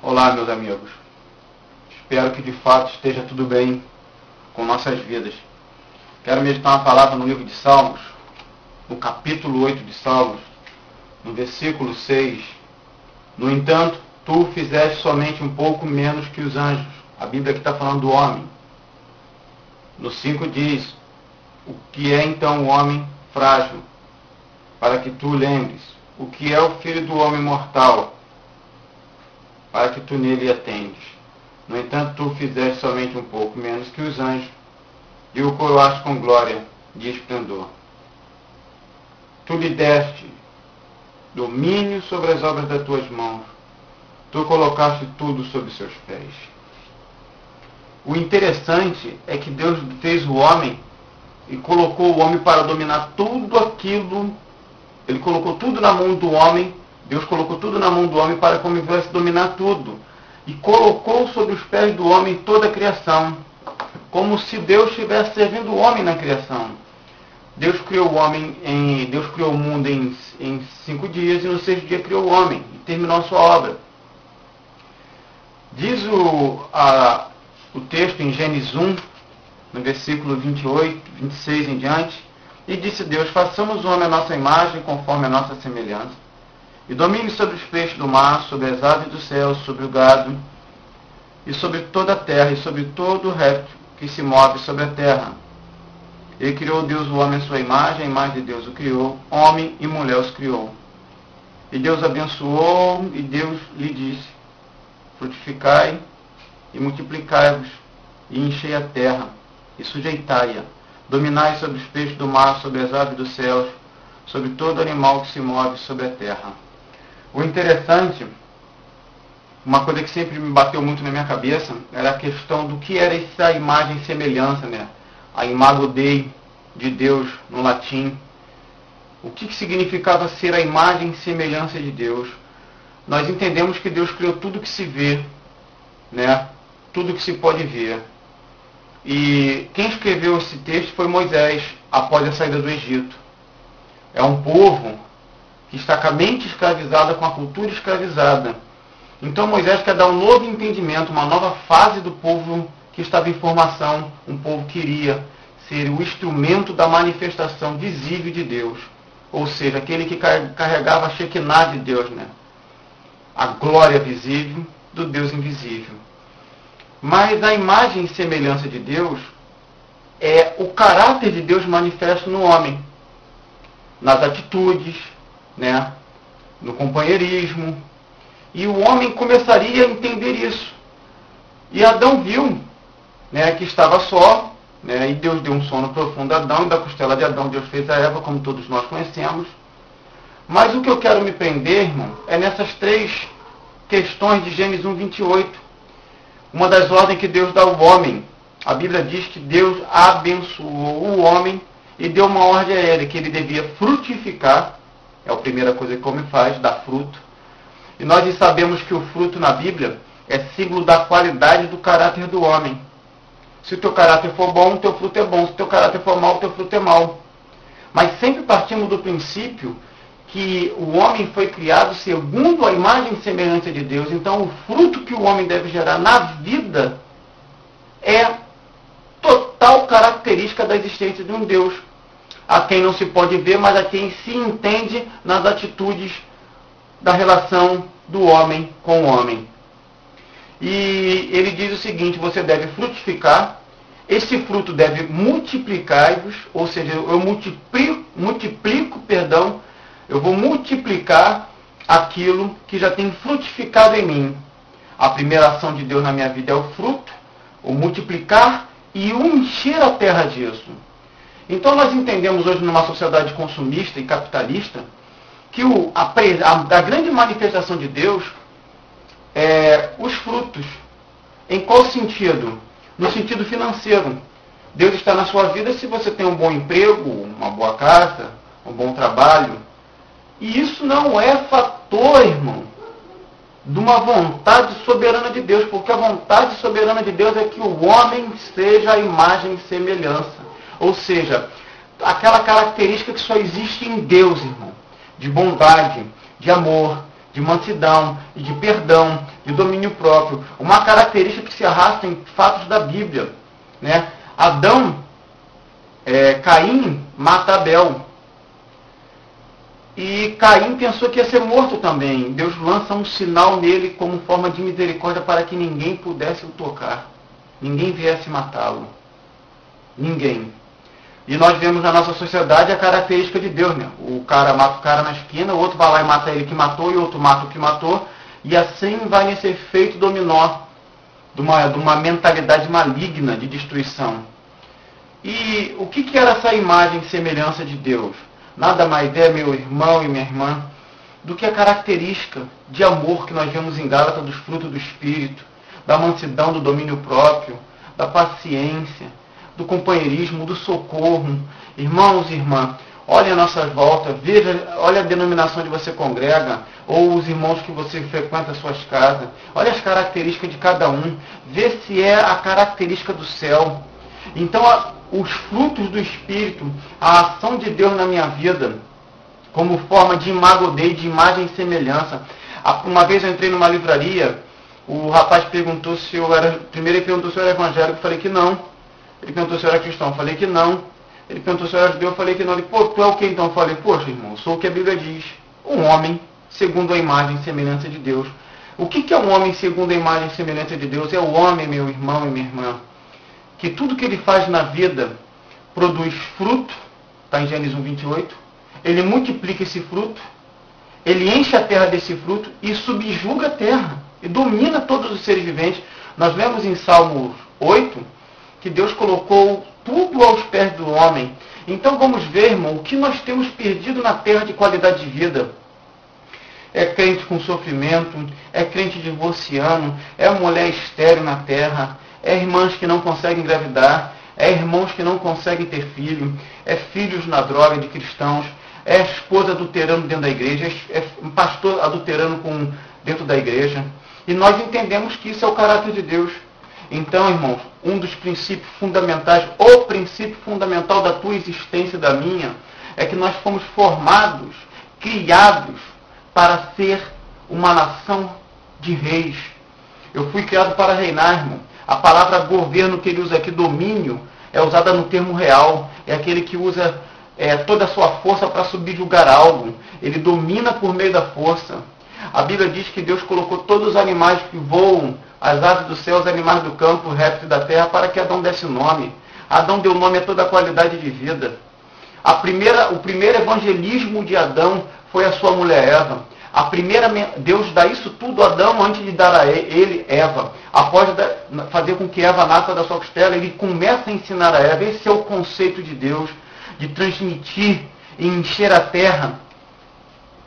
Olá, meus amigos. Espero que de fato esteja tudo bem com nossas vidas. Quero meditar uma palavra no livro de Salmos, no capítulo 8 de Salmos, no versículo 6. No entanto, tu fizeste somente um pouco menos que os anjos. A Bíblia aqui está falando do homem. No 5 diz, o que é então o homem frágil, para que tu lembres? O que é o filho do homem mortal, para que tu nele atendes? No entanto, tu fizeste somente um pouco menos que os anjos, e o coroaste com glória e esplendor. Tu lhe deste domínio sobre as obras das tuas mãos, tu colocaste tudo sob seus pés. O interessante é que Deus fez o homem e colocou o homem para dominar tudo aquilo. Ele colocou tudo na mão do homem. Deus colocou tudo na mão do homem para que o homem viesse dominar tudo. E colocou sobre os pés do homem toda a criação, como se Deus estivesse servindo o homem na criação. Deus criou o mundo em 5 dias, e no 6º dia criou o homem e terminou a sua obra. Diz o texto em Gênesis 1, no versículo 28, 26 em diante, e disse Deus: façamos o homem à nossa imagem, conforme a nossa semelhança, e domine sobre os peixes do mar, sobre as aves do céu, sobre o gado, e sobre toda a terra, e sobre todo o réptil que se move sobre a terra. E criou Deus o homem à sua imagem, a imagem de Deus o criou, homem e mulher os criou. E Deus abençoou, e Deus lhe disse: frutificai e multiplicai-vos, e enchei a terra, e sujeitai-a. Dominai sobre os peixes do mar, sobre as aves dos céus, sobre todo animal que se move sobre a terra. O interessante, uma coisa que sempre me bateu muito na minha cabeça, era a questão do que era essa imagem e semelhança, né? A imago Dei de Deus, no latim. O que significava ser a imagem e semelhança de Deus? Nós entendemos que Deus criou tudo que se vê, né? Tudo que se pode ver. E quem escreveu esse texto foi Moisés, após a saída do Egito. É um povo que está com a mente escravizada, com a cultura escravizada. Então Moisés quer dar um novo entendimento, uma nova fase do povo que estava em formação, um povo que iria ser o instrumento da manifestação visível de Deus. Ou seja, aquele que carregava a Shekinah de Deus, né? A glória visível do Deus invisível. Mas a imagem e semelhança de Deus é o caráter de Deus manifesto no homem, nas atitudes, né? No companheirismo. E o homem começaria a entender isso. E Adão viu, né, que estava só, né, e Deus deu um sono profundo a Adão, e da costela de Adão Deus fez a Eva, como todos nós conhecemos. Mas o que eu quero me prender, irmão, é nessas 3 questões de Gênesis 1, 28. Uma das ordens que Deus dá ao homem. A Bíblia diz que Deus abençoou o homem e deu uma ordem a ele, que ele devia frutificar. É a primeira coisa que o homem faz, dar fruto. E nós sabemos que o fruto na Bíblia é símbolo da qualidade do caráter do homem. Se o teu caráter for bom, o teu fruto é bom. Se o teu caráter for mau, o teu fruto é mau. Mas sempre partimos do princípio que o homem foi criado segundo a imagem e semelhança de Deus. Então, o fruto que o homem deve gerar na vida é total característica da existência de um Deus, a quem não se pode ver, mas a quem se entende nas atitudes da relação do homem com o homem. E ele diz o seguinte: você deve frutificar, esse fruto deve multiplicar-vos, ou seja, eu vou multiplicar aquilo que já tem frutificado em mim. A primeira ação de Deus na minha vida é o fruto, o multiplicar e o encher a terra disso. Então nós entendemos hoje, numa sociedade consumista e capitalista, que a grande manifestação de Deus é os frutos. Em qual sentido? No sentido financeiro. Deus está na sua vida se você tem um bom emprego, uma boa casa, um bom trabalho. E isso não é fator, irmão, de uma vontade soberana de Deus, porque a vontade soberana de Deus é que o homem seja a imagem e semelhança. Ou seja, aquela característica que só existe em Deus, irmão, de bondade, de amor, de mansidão, e de perdão, de domínio próprio. Uma característica que se arrasta em fatos da Bíblia, né? Caim mata Abel. E Caim pensou que ia ser morto também. Deus lança um sinal nele como forma de misericórdia para que ninguém pudesse o tocar. Ninguém viesse matá-lo. Ninguém. E nós vemos na nossa sociedade a característica de Deus, né? O cara mata o cara na esquina, o outro vai lá e mata ele que matou, e o outro mata o que matou. E assim vai nesse efeito dominó de uma mentalidade maligna de destruição. E o que era essa imagem e semelhança de Deus? Nada mais é, meu irmão e minha irmã, do que a característica de amor que nós vemos em Gálatas dos frutos do Espírito, da mansidão, do domínio próprio, da paciência, do companheirismo, do socorro. Irmãos e irmãs, olhe a nossa volta, veja, olha a denominação onde você congrega, ou os irmãos que você frequenta as suas casas, olha as características de cada um, vê se é a característica do céu. Então, os frutos do Espírito, a ação de Deus na minha vida, como forma de imago Dei, de imagem e semelhança. Uma vez eu entrei numa livraria, o rapaz perguntou se eu era... Primeiro ele perguntou se eu era evangélico, eu falei que não. Ele perguntou se eu era cristão, eu falei que não. Ele perguntou se eu era judeu, eu falei que não. Ele, pô, tu é o que então? Eu falei, poxa, irmão, eu sou o que a Bíblia diz. Um homem segundo a imagem e semelhança de Deus. O que é um homem segundo a imagem e semelhança de Deus? É o homem, meu irmão e minha irmã, que tudo que ele faz na vida produz fruto, está em Gênesis 1:28, ele multiplica esse fruto, ele enche a terra desse fruto e subjuga a terra, e domina todos os seres viventes. Nós vemos em Salmo 8, que Deus colocou tudo aos pés do homem. Então vamos ver, irmão, o que nós temos perdido na terra de qualidade de vida. É crente com sofrimento, é crente divorciando, é mulher estéril na terra, é irmãs que não conseguem engravidar, é irmãos que não conseguem ter filho, é filhos na droga de cristãos, é esposa adulterando dentro da igreja, é pastor adulterando dentro da igreja. E nós entendemos que isso é o caráter de Deus. Então, irmãos, um dos princípios fundamentais, o princípio fundamental da tua existência e da minha, é que nós fomos formados, criados para ser uma nação de reis. Eu fui criado para reinar, irmão. A palavra governo que ele usa aqui, domínio, é usada no termo real. É aquele que usa toda a sua força para subjugar algo. Ele domina por meio da força. A Bíblia diz que Deus colocou todos os animais que voam, as aves do céu, os animais do campo, os répteis da terra, para que Adão desse nome. Adão deu nome a toda a qualidade de vida. O primeiro evangelismo de Adão foi a sua mulher Eva. Deus dá isso tudo a Adão antes de dar a ele Eva. Após fazer com que Eva nasça da sua costela, ele começa a ensinar a Eva. Esse é o conceito de Deus, de transmitir e encher a terra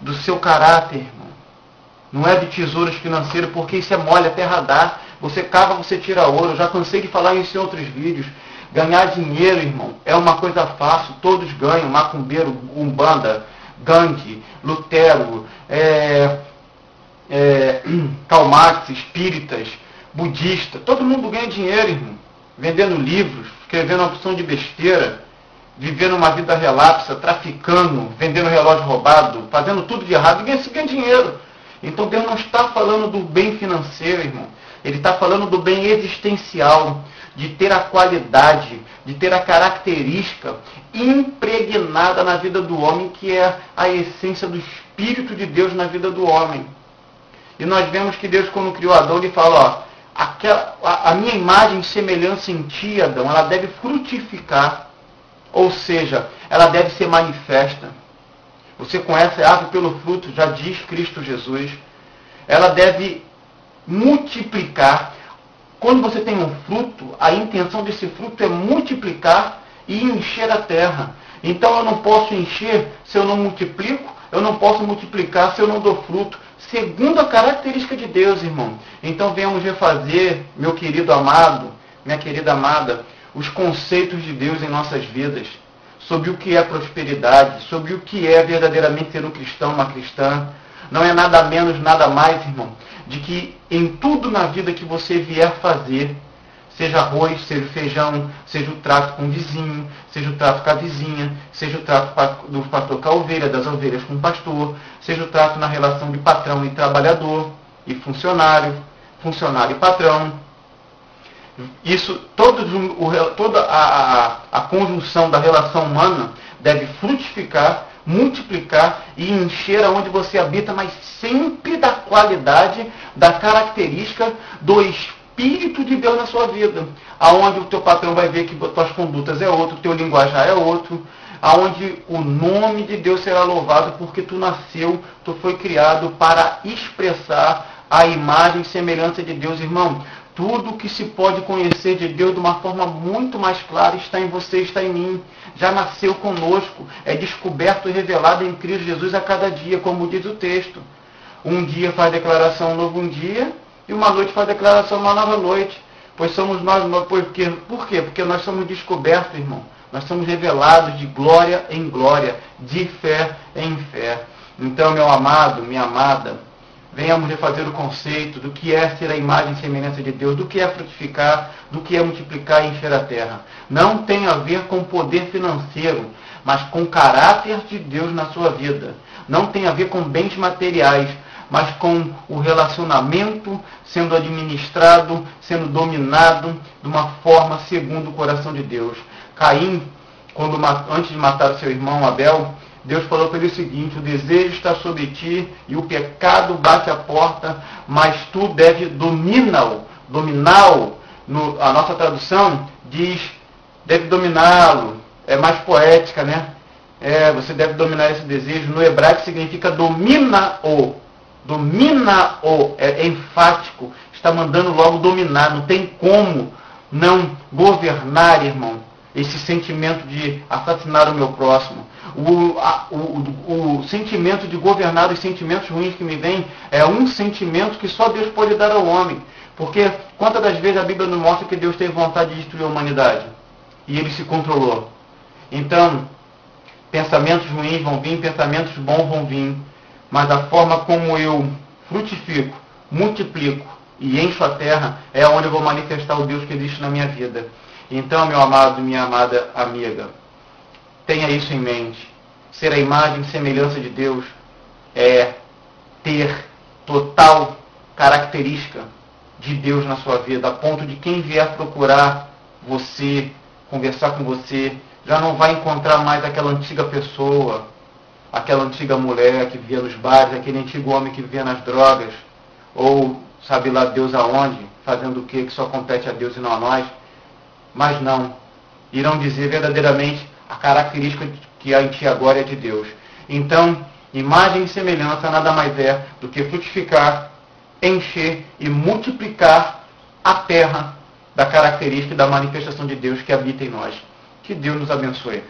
do seu caráter, irmão. Não é de tesouros financeiros, porque isso é mole, a terra dá. Você cava, você tira ouro. Eu já cansei de falar isso em outros vídeos. Ganhar dinheiro, irmão, é uma coisa fácil. Todos ganham. Macumbeiro, Umbanda, Gandhi, Lutero, Karl Marx, espíritas, budistas. Todo mundo ganha dinheiro, irmão. Vendendo livros, escrevendo uma opção de besteira, vivendo uma vida relapsa, traficando, vendendo relógio roubado, fazendo tudo de errado. Ninguém se ganha dinheiro. Então Deus não está falando do bem financeiro, irmão. Ele está falando do bem existencial, de ter a qualidade, de ter a característica impregnada na vida do homem, que é a essência do Espírito de Deus na vida do homem. E nós vemos que Deus, quando criou Adão, ele fala, a minha imagem e semelhança em ti, Adão, ela deve frutificar, ou seja, ela deve ser manifesta. Você conhece a árvore pelo fruto, já diz Cristo Jesus. Ela deve multiplicar. Quando você tem um fruto, a intenção desse fruto é multiplicar e encher a terra. Então eu não posso encher se eu não multiplico, eu não posso multiplicar se eu não dou fruto. Segundo a característica de Deus, irmão. Então venhamos refazer, meu querido amado, minha querida amada, os conceitos de Deus em nossas vidas. Sobre o que é prosperidade, sobre o que é verdadeiramente ser um cristão, uma cristã. Não é nada menos, nada mais, irmão, de que em tudo na vida que você vier fazer, seja arroz, seja feijão, seja o trato com o vizinho, seja o trato com a vizinha, seja o trato do pastor com a ovelha, das ovelhas com o pastor, seja o trato na relação de patrão e trabalhador, e funcionário, funcionário e patrão. Isso, toda a conjunção da relação humana deve frutificar, multiplicar e encher aonde você habita, mas sempre da qualidade, da característica do Espírito de Deus na sua vida. Aonde o teu patrão vai ver que tuas condutas é outro, o teu linguajar é outro, aonde o nome de Deus será louvado, porque tu nasceu, tu foi criado para expressar a imagem e semelhança de Deus, irmão. Tudo que se pode conhecer de Deus de uma forma muito mais clara está em você, está em mim. Já nasceu conosco, é descoberto e revelado em Cristo Jesus a cada dia, como diz o texto. Um dia faz declaração um novo dia, e uma noite faz declaração uma nova noite. Pois somos nós, por quê? Porque nós somos descobertos, irmão. Nós somos revelados de glória em glória, de fé em fé. Então, meu amado, minha amada, venhamos refazer o conceito do que é ser a imagem e semelhança de Deus, do que é frutificar, do que é multiplicar e encher a terra. Não tem a ver com poder financeiro, mas com o caráter de Deus na sua vida. Não tem a ver com bens materiais, mas com o relacionamento sendo administrado, sendo dominado de uma forma segundo o coração de Deus. Caim, antes de matar o seu irmão Abel, Deus falou para ele o seguinte: o desejo está sobre ti e o pecado bate à porta, mas tu deve dominá-lo. Dominá-lo, a nossa tradução diz, deve dominá-lo. É mais poética, né? Você deve dominar esse desejo. No hebraico significa domina-o. Domina-o. É enfático. Está mandando logo dominar. Não tem como não governar, irmão, esse sentimento de assassinar o meu próximo. O sentimento de governar os sentimentos ruins que me vem é um sentimento que só Deus pode dar ao homem. Porque quantas das vezes a Bíblia nos mostra que Deus teve vontade de destruir a humanidade? E ele se controlou. Então, pensamentos ruins vão vir, pensamentos bons vão vir. Mas a forma como eu frutifico, multiplico e encho a terra é onde eu vou manifestar o Deus que existe na minha vida. Então, meu amado, minha amada amiga, tenha isso em mente. Ser a imagem e semelhança de Deus é ter total característica de Deus na sua vida, a ponto de quem vier procurar você, conversar com você, já não vai encontrar mais aquela antiga pessoa, aquela antiga mulher que vivia nos bares, aquele antigo homem que vivia nas drogas, ou sabe lá Deus aonde, fazendo o que só compete a Deus e não a nós. Mas não, irão dizer verdadeiramente a característica que há em ti agora é de Deus. Então, imagem e semelhança nada mais é do que frutificar, encher e multiplicar a terra da característica e da manifestação de Deus que habita em nós. Que Deus nos abençoe.